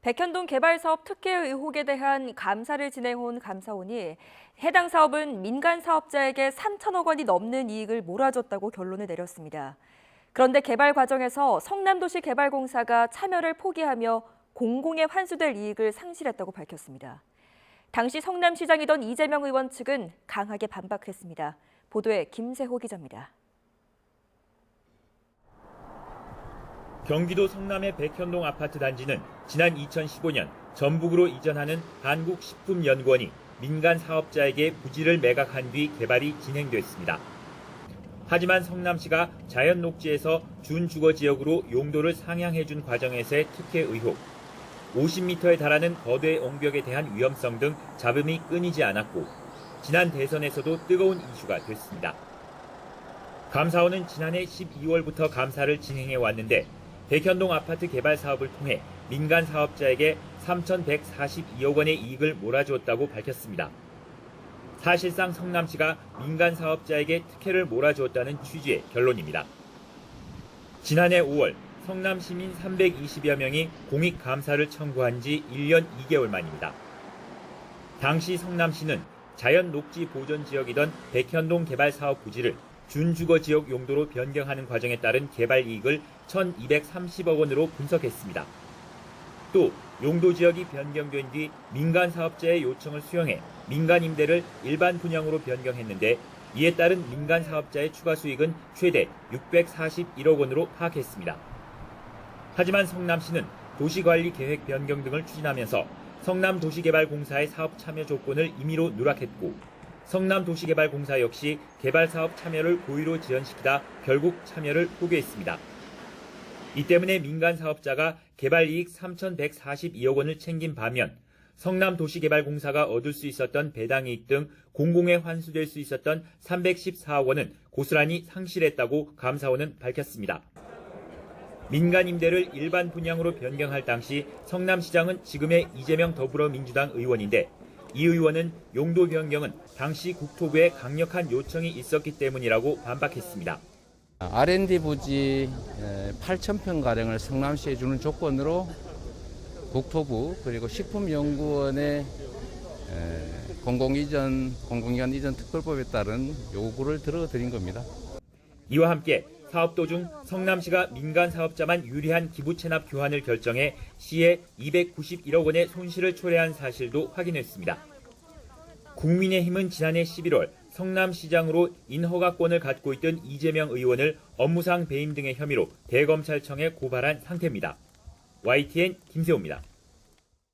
백현동 개발사업 특혜 의혹에 대한 감사를 진행해온 감사원이 해당 사업은 민간 사업자에게 3천억 원이 넘는 이익을 몰아줬다고 결론을 내렸습니다. 그런데 개발 과정에서 성남도시개발공사가 참여를 포기하며 공공에 환수될 이익을 상실했다고 밝혔습니다. 당시 성남시장이던 이재명 의원 측은 강하게 반박했습니다. 보도에 김세호 기자입니다. 경기도 성남의 백현동 아파트 단지는 지난 2015년 전북으로 이전하는 한국식품연구원이 민간 사업자에게 부지를 매각한 뒤 개발이 진행됐습니다. 하지만 성남시가 자연녹지에서 준주거지역으로 용도를 상향해준 과정에서의 특혜 의혹, 50m에 달하는 거대 옹벽에 대한 위험성 등 잡음이 끊이지 않았고 지난 대선에서도 뜨거운 이슈가 됐습니다. 감사원은 지난해 12월부터 감사를 진행해 왔는데 백현동 아파트 개발 사업을 통해 민간 사업자에게 3,142억 원의 이익을 몰아주었다고 밝혔습니다. 사실상 성남시가 민간 사업자에게 특혜를 몰아주었다는 취지의 결론입니다. 지난해 5월 성남 시민 320여 명이 공익 감사를 청구한 지 1년 2개월 만입니다. 당시 성남시는 자연 녹지 보존 지역이던 백현동 개발 사업 부지를 준주거 지역 용도로 변경하는 과정에 따른 개발 이익을 1,230억 원으로 분석했습니다. 또 용도 지역이 변경된 뒤 민간 사업자의 요청을 수용해 민간 임대를 일반 분양으로 변경했는데 이에 따른 민간 사업자의 추가 수익은 최대 641억 원으로 파악했습니다. 하지만 성남시는 도시관리 계획 변경 등을 추진하면서 성남도시개발공사의 사업 참여 조건을 임의로 누락했고 성남도시개발공사 역시 개발사업 참여를 고의로 지연시키다 결국 참여를 포기했습니다. 이 때문에 민간 사업자가 개발이익 3,142억 원을 챙긴 반면 성남도시개발공사가 얻을 수 있었던 배당이익 등 공공에 환수될 수 있었던 314억 원은 고스란히 상실했다고 감사원은 밝혔습니다. 민간 임대를 일반 분양으로 변경할 당시 성남시장은 지금의 이재명 더불어민주당 의원인데 이 의원은 용도 변경은 당시 국토부에 강력한 요청이 있었기 때문이라고 반박했습니다. R&D 부지 8,000평가량을 성남시에 주는 조건으로 국토부 그리고 식품연구원의 공공기관 이전 특별법에 따른 요구를 들어드린 겁니다. 이와 함께 사업 도중 성남시가 민간 사업자만 유리한 기부 체납 교환을 결정해 시에 291억 원의 손실을 초래한 사실도 확인했습니다. 국민의힘은 지난해 11월 성남시장으로 인허가권을 갖고 있던 이재명 의원을 업무상 배임 등의 혐의로 대검찰청에 고발한 상태입니다. YTN 김세호입니다.